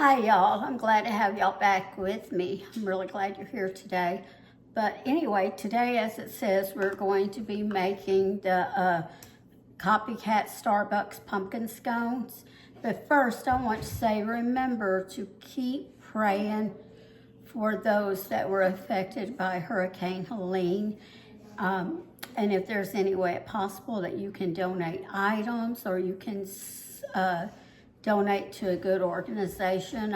Hi y'all, I'm glad to have y'all back with me. I'm really glad you're here today. But anyway, today as it says, we're going to be making the Copycat Starbucks pumpkin scones. But first I want to say, remember to keep praying for those that were affected by Hurricane Helene. And if there's any way possible that you can donate items or you can donate to a good organization.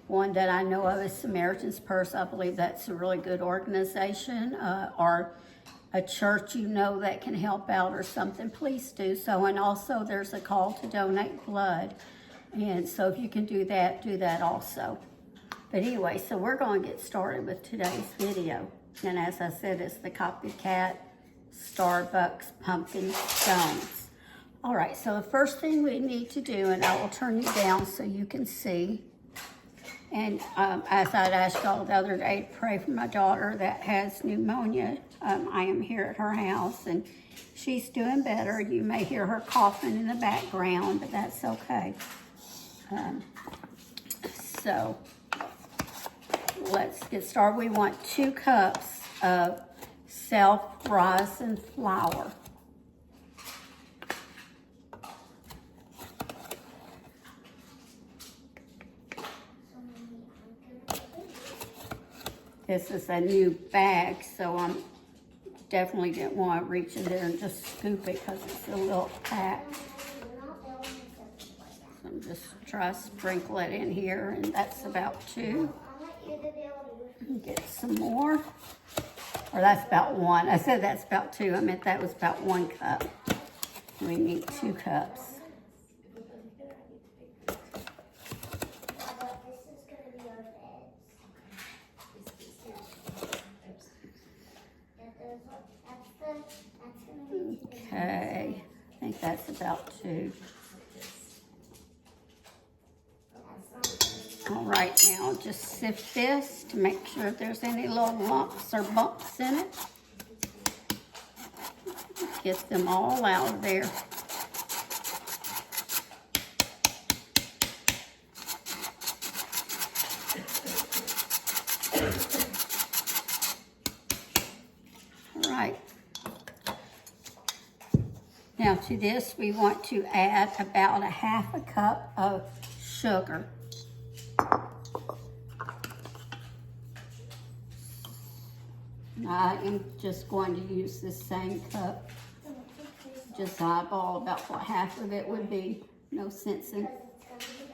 One that I know of is Samaritan's Purse. I believe that's a really good organization, or a church you know that can help out or something, please do so. And also there's a call to donate blood. And so if you can do that also. But anyway, so we're going to get started with today's video. And as I said, it's the Copycat Starbucks pumpkin scones. All right, so the first thing we need to do, and I will turn you down so you can see, and as I'd asked y'all the other day to pray for my daughter that has pneumonia. I am here at her house, and she's doing better. You may hear her coughing in the background, but that's okay. So let's get started. We want 2 cups of self-rising flour. This is a new bag, so I definitely didn't want to reach in there and just scoop it because it's a little packed. So I'm just trying to sprinkle it in here, and that's about 2. Get some more. Or that's about 1. I said that's about 2. I meant that was about 1 cup. We need 2 cups. Okay, I think that's about 2. All right, now just sift this to make sure if there's any little lumps or bumps in it. Get them all out of there. All right. Now to this, we want to add about 1/2 cup of sugar. I am just going to use this same cup. Just eyeball about what half of it would be. No sense in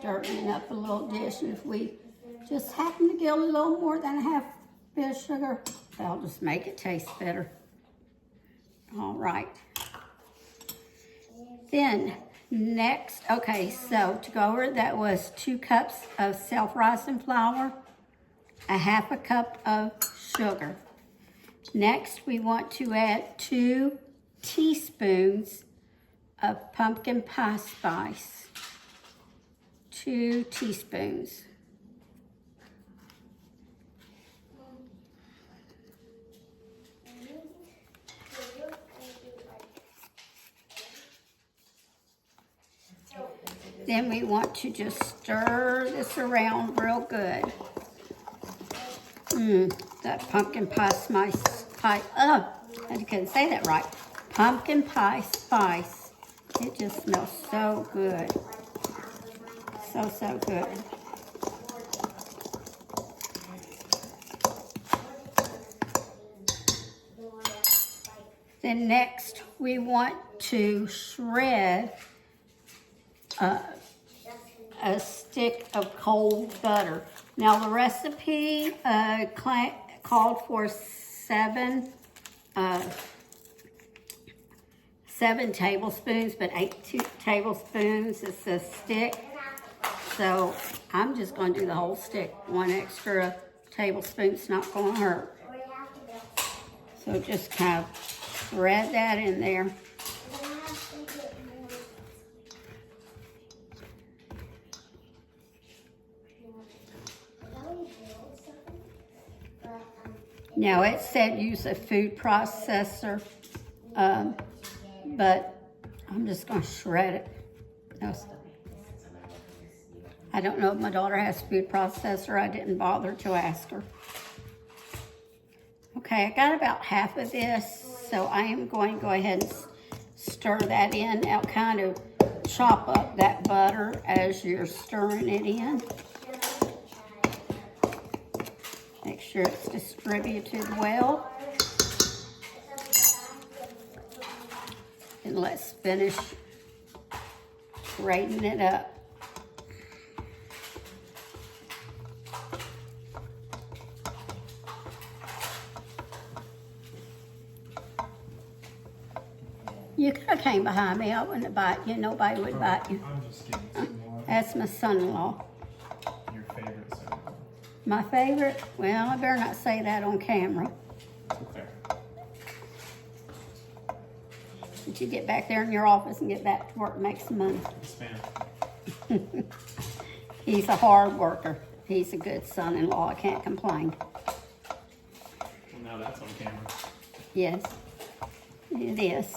dirtying up a little dish. And if we just happen to get a little more than 1/2 bit of sugar, that'll just make it taste better. All right. Then next, okay, so to go over, that was 2 cups of self-rising flour, 1/2 cup of sugar. Next, we want to add 2 teaspoons of pumpkin pie spice. 2 teaspoons. Then we want to just stir this around real good. That pumpkin pie spice, I couldn't say that right. Pumpkin pie spice. It just smells so good. So good. Then next, we want to shred a stick of cold butter. Now the recipe called for 7 tablespoons, but 8 tablespoons is a stick. So I'm just going to do the whole stick. 1 extra tablespoon's not going to hurt. So just kind of spread that in there. Now it said use a food processor, but I'm just going to shred it. I don't know if my daughter has a food processor. I didn't bother to ask her. Okay, I got about half of this, so I am going to go ahead and stir that in. Now kind of chop up that butter as you're stirring it in. Make sure it's distributed well. And let's finish grating it up. You could have came behind me. I wouldn't have bite you. Nobody would bite you. I'm just getting some water. That's my son-in-law. Your favorite son-in-law. My favorite? Well, I better not say that on camera. Okay. Did you get back there in your office and get back to work and make some money? Yes, ma'am. He's a hard worker. He's a good son-in-law. I can't complain. Well, now that's on camera. Yes, it is.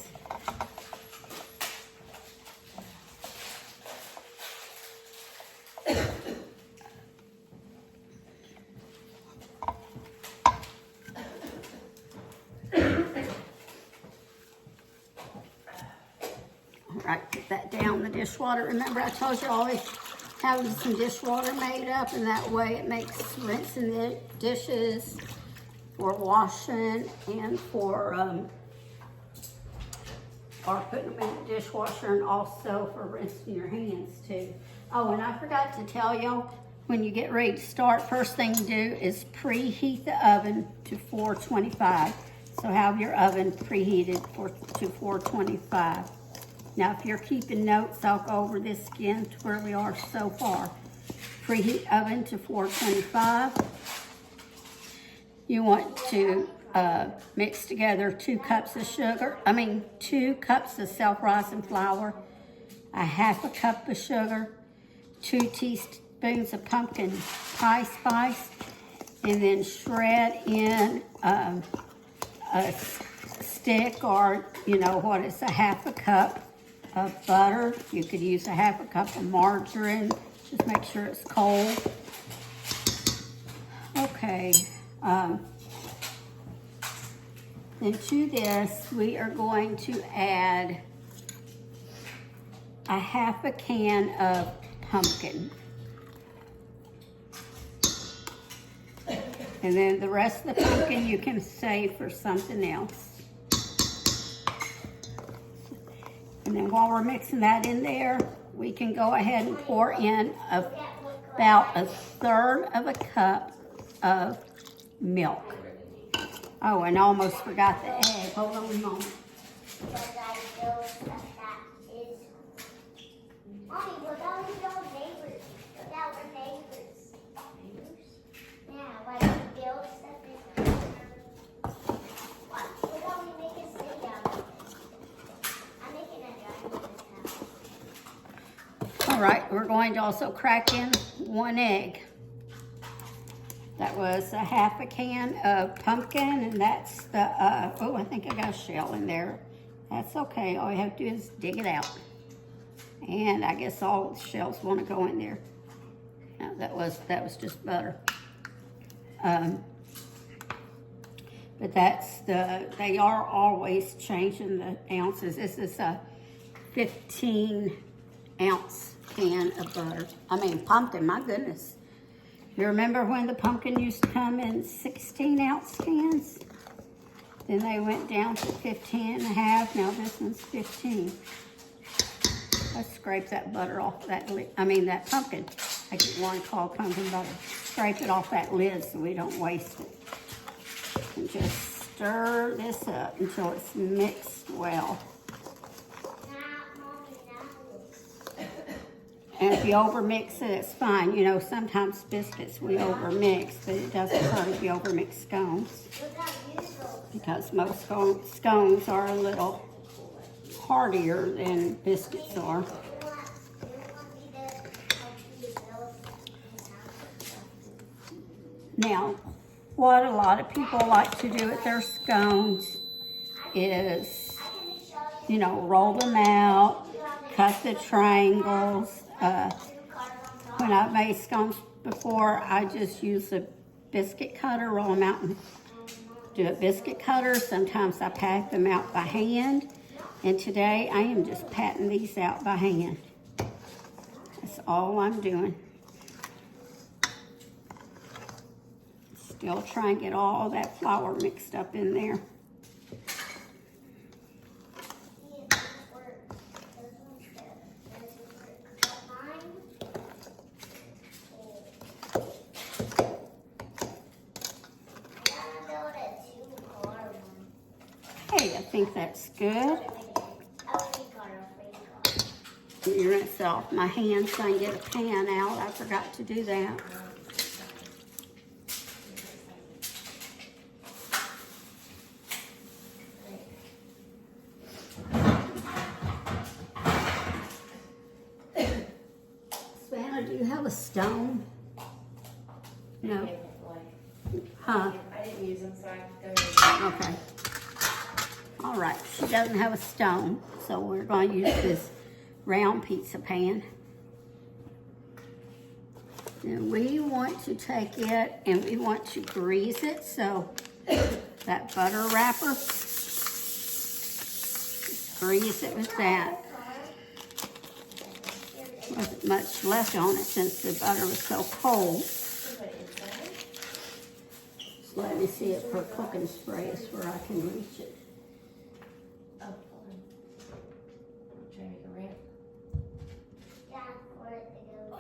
All right, put that down in the dishwater. Remember I told you always having some dishwater made up, and that way it makes rinsing the dishes for washing and for or putting them in the dishwasher, and also for rinsing your hands too. Oh, and I forgot to tell y'all, when you get ready to start, first thing you do is preheat the oven to 425. So have your oven preheated to 425. Now, if you're keeping notes, I'll go over this again to where we are so far. Preheat oven to 425. You want to mix together 2 cups of sugar. 2 cups of self-rising flour, a half a cup of sugar, 2 teaspoons of pumpkin pie spice, and then shred in a stick, or what is a half a cup of butter. You could use a half a cup of margarine. Just make sure it's cold. Okay. Then to this, we are going to add a half a can of pumpkin. And then the rest of the pumpkin you can save for something else. And then while we're mixing that in there, we can go ahead and pour in about 1/3 of a cup of milk. Oh, and I almost forgot the egg. Hold on a moment. Mommy, look out with our neighbors. Look out with neighbors. Yeah, like we build stuff in. Watch, look how we make a city out of it. I'm making a giant house. All right, we're going to also crack in 1 egg. That was a half a can of pumpkin, and that's the, oh, I think I got a shell in there. That's okay, all you have to do is dig it out. And I guess all the shells want to go in there. No, that was just butter. But that's they are always changing the ounces. This is a 15-ounce can of butter. Pumpkin, my goodness. You remember when the pumpkin used to come in 16-ounce cans? Then they went down to 15.5. Now this one's 15. Let's scrape that butter off that that pumpkin. I get one called pumpkin butter. Scrape it off that lid so we don't waste it. And just stir this up until it's mixed well. And if you overmix it, it's fine. Sometimes biscuits we overmix, but it doesn't hurt if you overmix scones. Because most scones are a little hardier than biscuits are. Now, what a lot of people like to do with their scones is, roll them out, cut the triangles. when I've made scones before, I just use a biscuit cutter, roll them out and do a biscuit cutter. Sometimes I pat them out by hand. And today I am just patting these out by hand. That's all I'm doing. Still trying to get all that flour mixed up in there. Hey, I think that's good. You rinse off my hands so I can get a pan out. I forgot to do that. Savannah, do you have a stone? No. Huh? I didn't use them, so I don't. Okay. All right, she doesn't have a stone, so we're going to use this round pizza pan. And we want to take it and we want to grease it, so that butter wrapper, grease it with that. Wasn't much left on it since the butter was so cold. Let me see if her cooking spray is where I can reach it. Oh, hold on. Trying to make a ramp. Yeah, for it to go.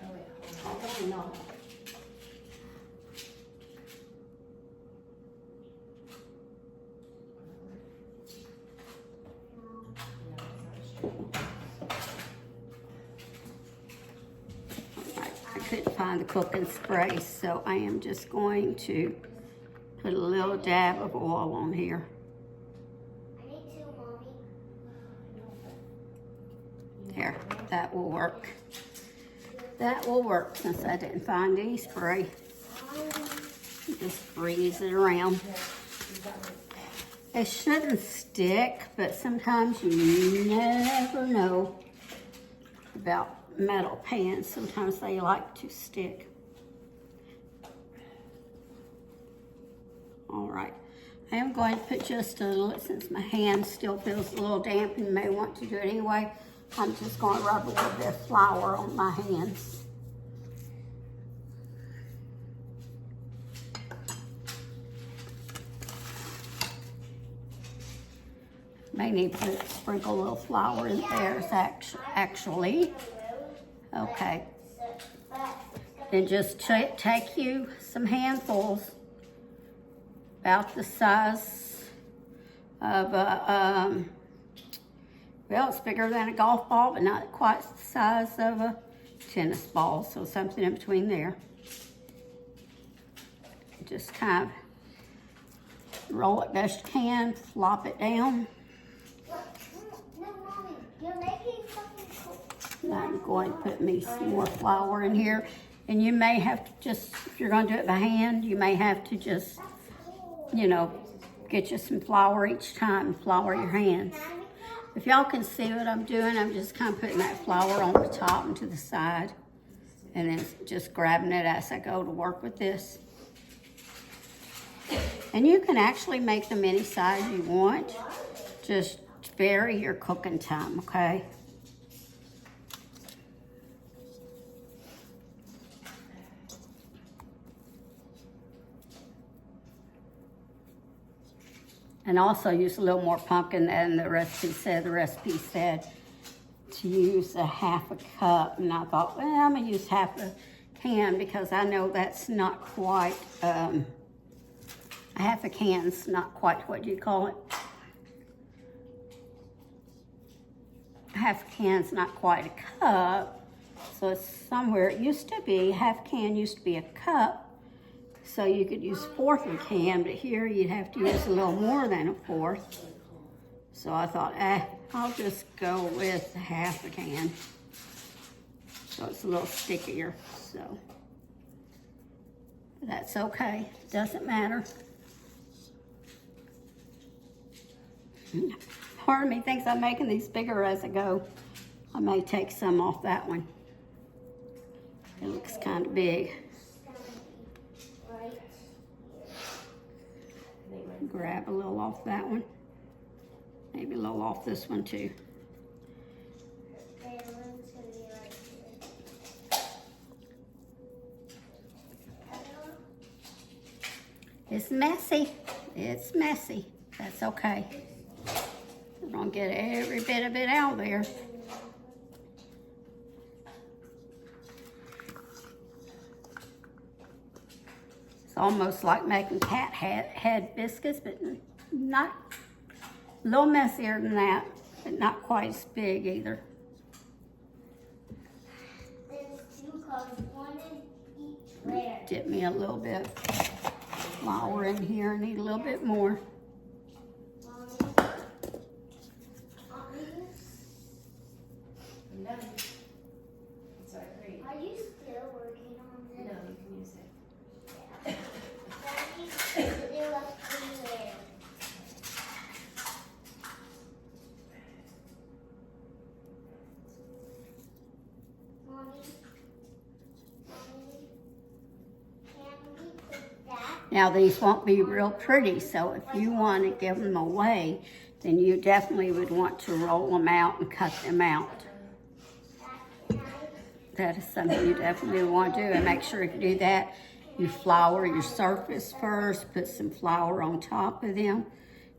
Oh, wait, hold on. No. I couldn't find the cooking spray, so I am just going to put a little dab of oil on here. I need two, Mommy. There, that will work. That will work since I didn't find any spray. Just breeze it around. It shouldn't stick, but sometimes you never know about metal pans. Sometimes they like to stick. All right, I am going to put just a little, since my hand still feels a little damp and may want to do it anyway, I'm just going to rub a little bit of flour on my hands. May need to sprinkle a little flour in there, actually. Okay. Then just take you some handfuls, about the size of a, well, it's bigger than a golf ball, but not quite the size of a tennis ball, so something in between there. Just kind of roll it best you can, flop it down. No, Mommy, you're making something cool. I'm going to put me some more flour in here. And you may have to just, if you're going to do it by hand, you may have to just, you know, get you some flour each time, flour your hands. If y'all can see what I'm doing, I'm just kind of putting that flour on the top and to the side. And then just grabbing it as I go to work with this. And you can actually make them any size you want. Just vary your cooking time, okay? And also use a little more pumpkin than the recipe said. The recipe said to use a half a cup. And I thought, well, I'm gonna use half a can because I know that's not quite, a half a can's not quite, what do you call it? A half a can's not quite a cup. So it's somewhere, it used to be, half a can used to be a cup. So you could use a fourth of a can, but here you'd have to use a little more than a fourth. So I thought, I'll just go with half a can. So it's a little stickier, so. That's okay, doesn't matter. part of me thinks I'm making these bigger as I go. I may take some off that one. It looks kind of big. Right here. Grab a little off that one. Maybe a little off this one too. Okay, the one's gonna be right here. It's messy. It's messy. That's okay. We're gonna get every bit of it out there. It's almost like making cat head biscuits, but not, a little messier than that, but not quite as big either. There's 2 colors, one in each layer. Dip me a little bit of flour in here. I need a little bit more. I'm done. So I agree. Are you still working on No, this? you can use it. That needs to do up in there. Mommy? Can we put that? Now these won't be real pretty, so if you want to give them away, then you definitely would want to roll them out and cut them out. That is something you definitely want to do, and make sure if you do that, you flour your surface first, put some flour on top of them,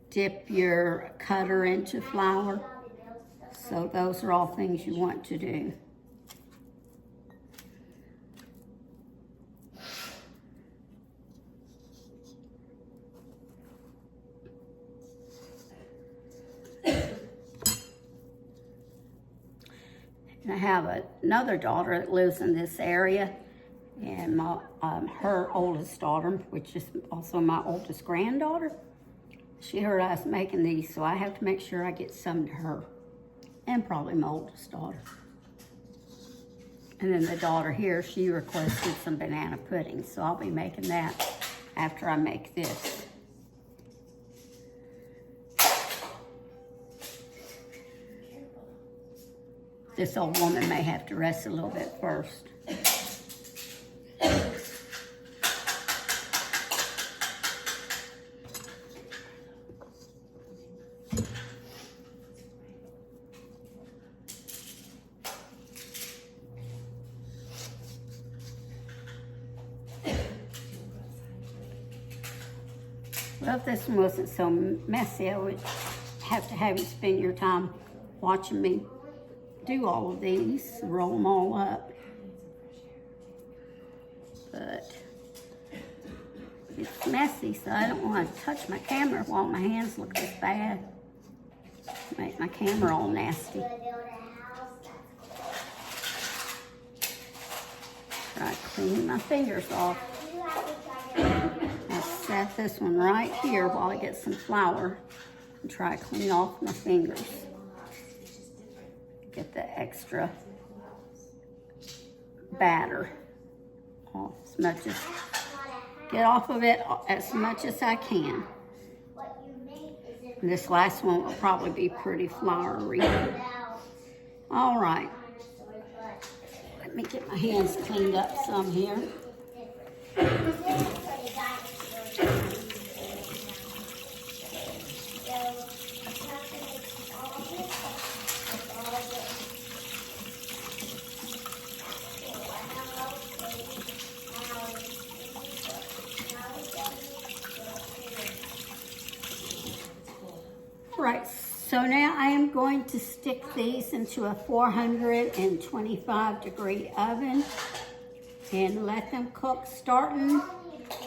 dip your cutter into flour. So those are all things you want to do. And I have another daughter that lives in this area, and my her oldest daughter, which is also my oldest granddaughter, she heard I was making these, so I have to make sure I get some to her, and probably my oldest daughter. And then the daughter here, she requested some banana pudding, so I'll be making that after I make this. This old woman may have to rest a little bit first. Well, if this one wasn't so messy, I would have to have you spend your time watching me do all of these, roll them all up. But it's messy, so I don't want to touch my camera while my hands look this bad. Make my camera all nasty. Try cleaning my fingers off. I'll set this one right here while I get some flour and try to clean off my fingers. Get the extra batter off as much as, get off of it as much as I can. And this last one will probably be pretty floury. All right, let me get my hands cleaned up some here. Right, so now I am going to stick these into a 425 degree oven and let them cook, starting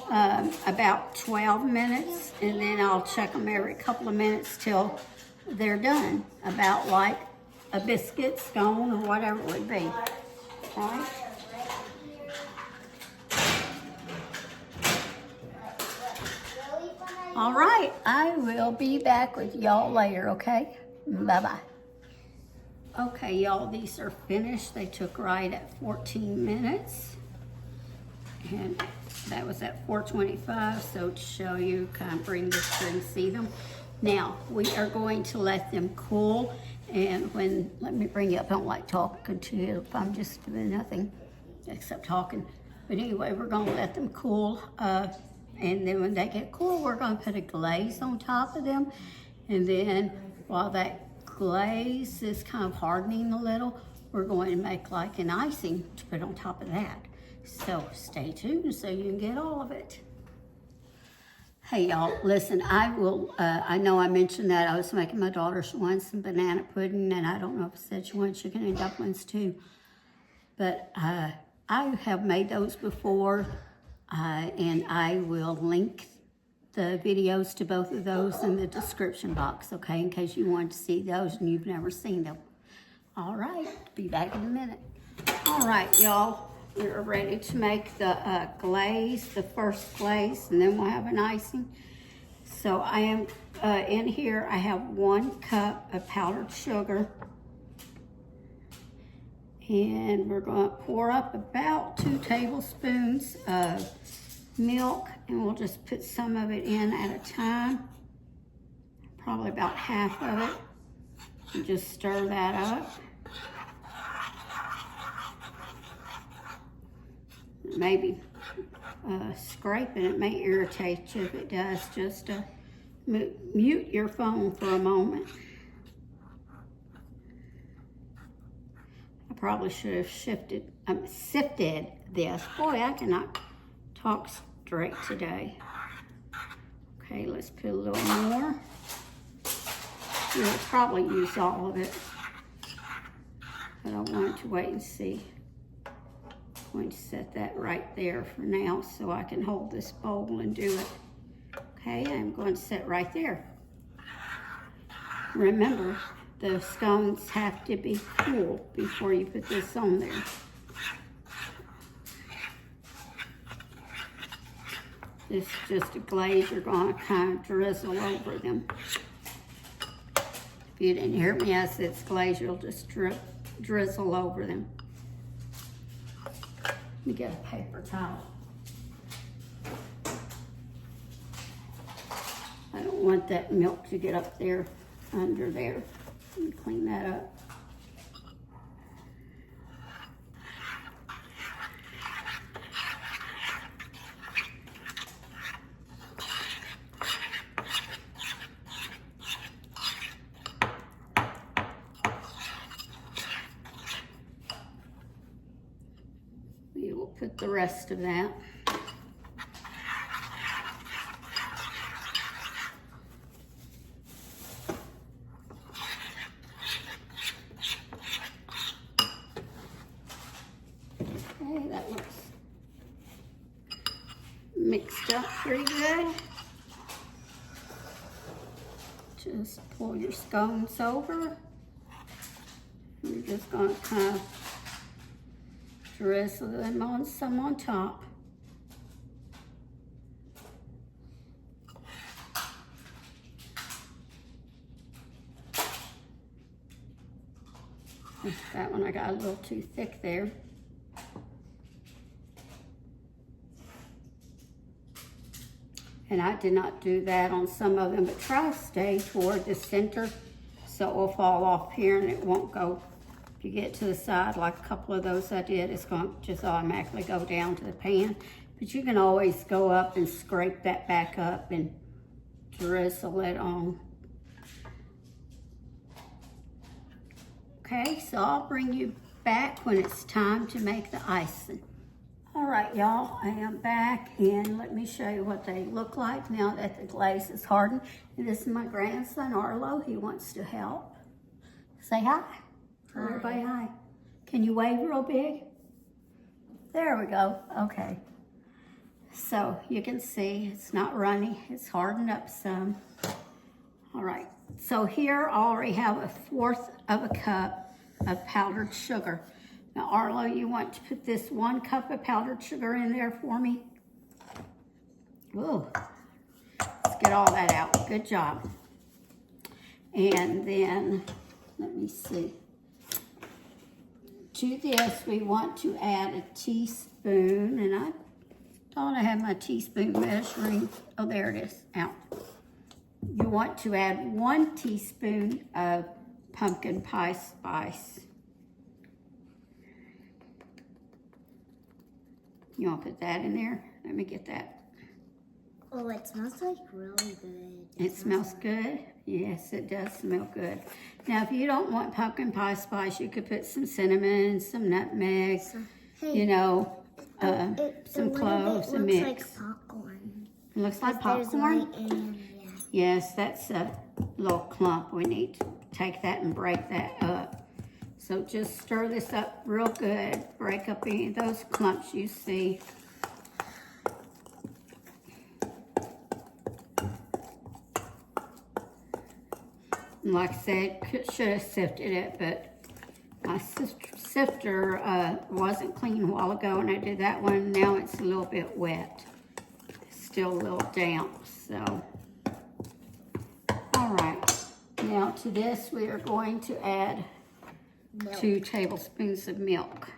about 12 minutes, and then I'll check them every couple of minutes till they're done, about like a biscuit, scone, or whatever it would be. All right. All right, I will be back with y'all later, okay? Bye-bye. Okay, y'all, these are finished. They took right at 14 minutes. And that was at 425, so to show you, kind of bring this so you can see them. Now, we are going to let them cool, and let me bring you up, I don't like talking to you if I'm just doing nothing except talking. But anyway, we're gonna let them cool, and then when they get cool, we're gonna put a glaze on top of them. And then while that glaze is kind of hardening a little, we're going to make like an icing to put on top of that. So stay tuned so you can get all of it. Hey y'all, listen, I know I mentioned that I was making my daughter, she wants some banana pudding, and I don't know if I said she wants chicken and dumplings too. But I have made those before, and I will link the videos to both of those in the description box, okay, in case you want to see those and you've never seen them. All right, be back in a minute. All right, y'all. We're ready to make the glaze, the first glaze, and then we'll have an icing. So I am, in here, I have 1 cup of powdered sugar. And we're gonna pour up about 2 tablespoons of milk, and we'll just put some of it in at a time. Probably about half of it. And just stir that up. Maybe scraping it may irritate you. If it does, just mute your phone for a moment. I probably should have sifted this. Boy, I cannot talk straight today. Okay, let's put a little more. You'll probably use all of it, but I wanted to wait and see. I'm going to set that right there for now so I can hold this bowl and do it. Okay, I'm going to set right there. Remember, the scones have to be cool before you put this on there. This is just a glaze you're going to kind of drizzle over them. If you didn't hear me, I said it's glaze, you'll just drizzle over them. Let me get a paper towel. I don't want that milk to get up there, under there. Let me clean that up. We will put the rest of that. Okay, that looks mixed up pretty good. Just pull your scones over. You're just going to kind of drizzle them on some on top. That one I got a little too thick there. And I did not do that on some of them, but try to stay toward the center so it will fall off here and it won't go. If you get to the side, like a couple of those I did, it's going to just automatically go down to the pan. But you can always go up and scrape that back up and drizzle it on. Okay, so I'll bring you back when it's time to make the icing. All right, y'all, I am back, and let me show you what they look like now that the glaze is hardened. And this is my grandson, Arlo. He wants to help. Say hi. Tell everybody hi. Can you wave real big? There we go. Okay. So you can see it's not runny. It's hardened up some. All right. So here I already have 1/4 of a cup of powdered sugar. Now, Arlo, you want to put this 1 cup of powdered sugar in there for me? Ooh. Let's get all that out. Good job. And then, let me see. To this, we want to add a teaspoon, and I thought I had my teaspoon measuring. Oh, there it is, out. you want to add 1 teaspoon of pumpkin pie spice. You want to put that in there? Let me get that. Oh, it smells like really good. It smells good? Yes, it does smell good. Now, if you don't want pumpkin pie spice, you could put some cinnamon, some nutmeg, Hey, you know, some the cloves, a looks mix. like popcorn. It looks like There's popcorn? white and, yeah. Yes, that's a little clump. We need to take that and break that up. So just stir this up real good. Break up any of those clumps you see. And like I said, should have sifted it, but my sifter wasn't clean a while ago, and I did that one. Now it's a little bit wet. It's still a little damp, so. All right, now to this we are going to add Milk. 2 tablespoons of milk.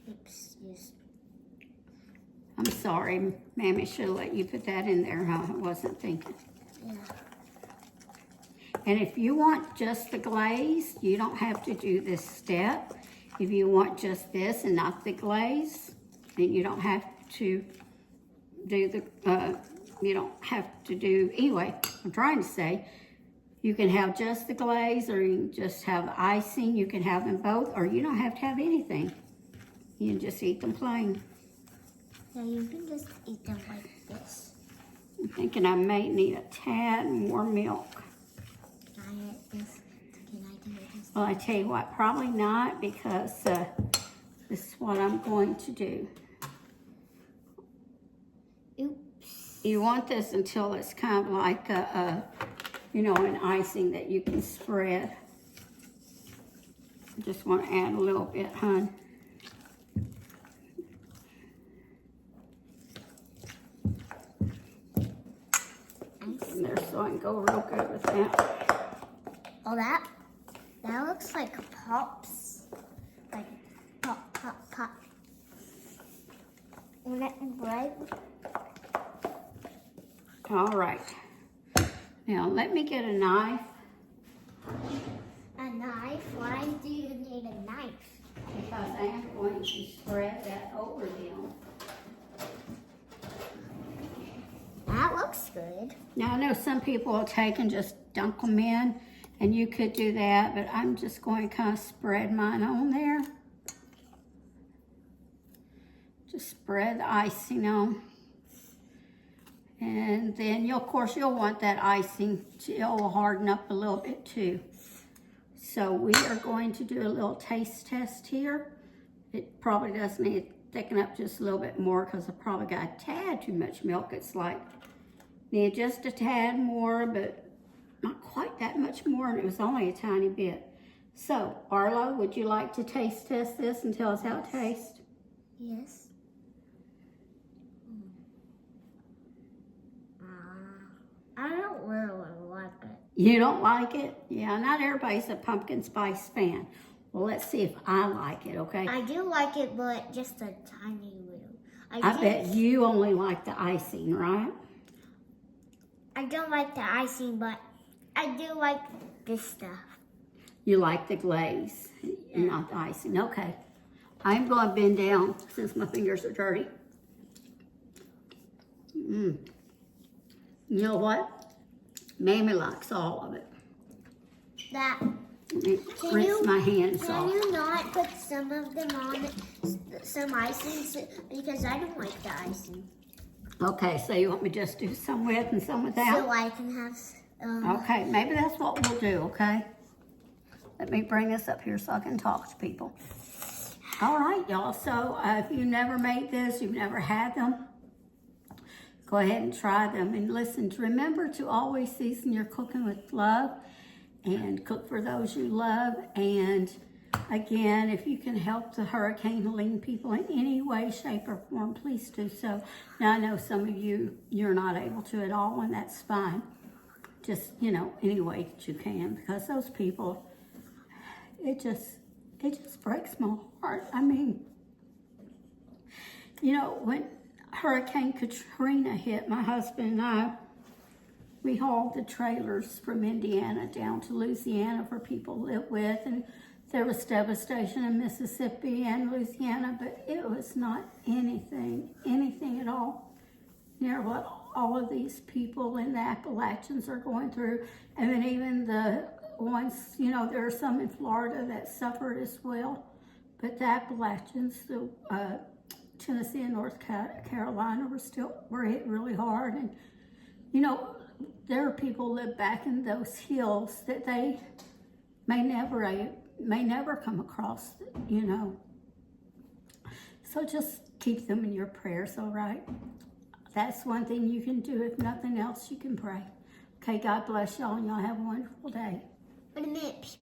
Oops, yes. I'm sorry, Mammy should have let you put that in there, huh? I wasn't thinking. Yeah. And if you want just the glaze, you don't have to do this step. If you want just this and not the glaze, then you don't have to do the, you don't have to do, anyway, I'm trying to say, you can have just the glaze or you can just have the icing. You can have them both, or you don't have to have anything. You can just eat them plain. Yeah, you can just eat them like this. I'm thinking I may need a tad more milk. Can I do this? Well, I tell you what, probably not, because this is what I'm going to do. Oops. You want this until it's kind of like you know, an icing that you can spread. I just want to add a little bit, hon. In there so I can go real good with that. Oh, that looks like pops. Like pop, pop, pop. Isn't that right? All right. Now let me get a knife. A knife? Why do you need a knife? Because I am going to spread that over them. That looks good. Now I know some people will take and just dunk them in, and you could do that, but I'm just going to kind of spread mine on there. Just spread the icing on. And then, of course, you'll want that icing to harden up a little bit too. So we are going to do a little taste test here. It probably does need to thicken up just a little bit more because I probably got a tad too much milk. It's like, need just a tad more, but not quite that much more, and it was only a tiny bit. So, Arlo, would you like to taste test this and tell us how it tastes? Yes. I don't really like it. You don't like it? Yeah, not everybody's a pumpkin spice fan. Well, let's see if I like it, okay? I do like it, but just a tiny little. I bet you only like the icing, right? I don't like the icing, but I do like this stuff. You like the glaze, and not the icing. Okay. I'm going to bend down since my fingers are dirty. You know what? Mammy likes all of it. That. Let me rinse my hands Can off. you not put some of them on some icing? Because I don't like the icing. Okay, so you want me to just do some with and some without? So I can have. Okay, maybe that's what we'll do, okay? Let me bring this up here so I can talk to people. All right, y'all. So if you never made this, you've never had them, go ahead and try them. And listen, remember to always season your cooking with love and cook for those you love. And again, if you can help the Hurricane Helene people in any way, shape, or form, please do so. Now, I know some of you're not able to at all, and that's fine. Just, you know, any way that you can, because those people, it just breaks my heart. I mean, You know, when Hurricane Katrina hit, my husband and I, we hauled the trailers from Indiana down to Louisiana for people to live with, and there was devastation in Mississippi and Louisiana, but it was not anything at all near what all of these people in the Appalachians are going through. And then even the ones, you know, there are some in Florida that suffered as well, but the Appalachians, the Tennessee and North Carolina were hit really hard. And, you know, there are people live back in those hills that they may never come across, you know. So just keep them in your prayers, all right? That's one thing you can do. If nothing else, you can pray. Okay, God bless y'all, and y'all have a wonderful day. Wait a minute.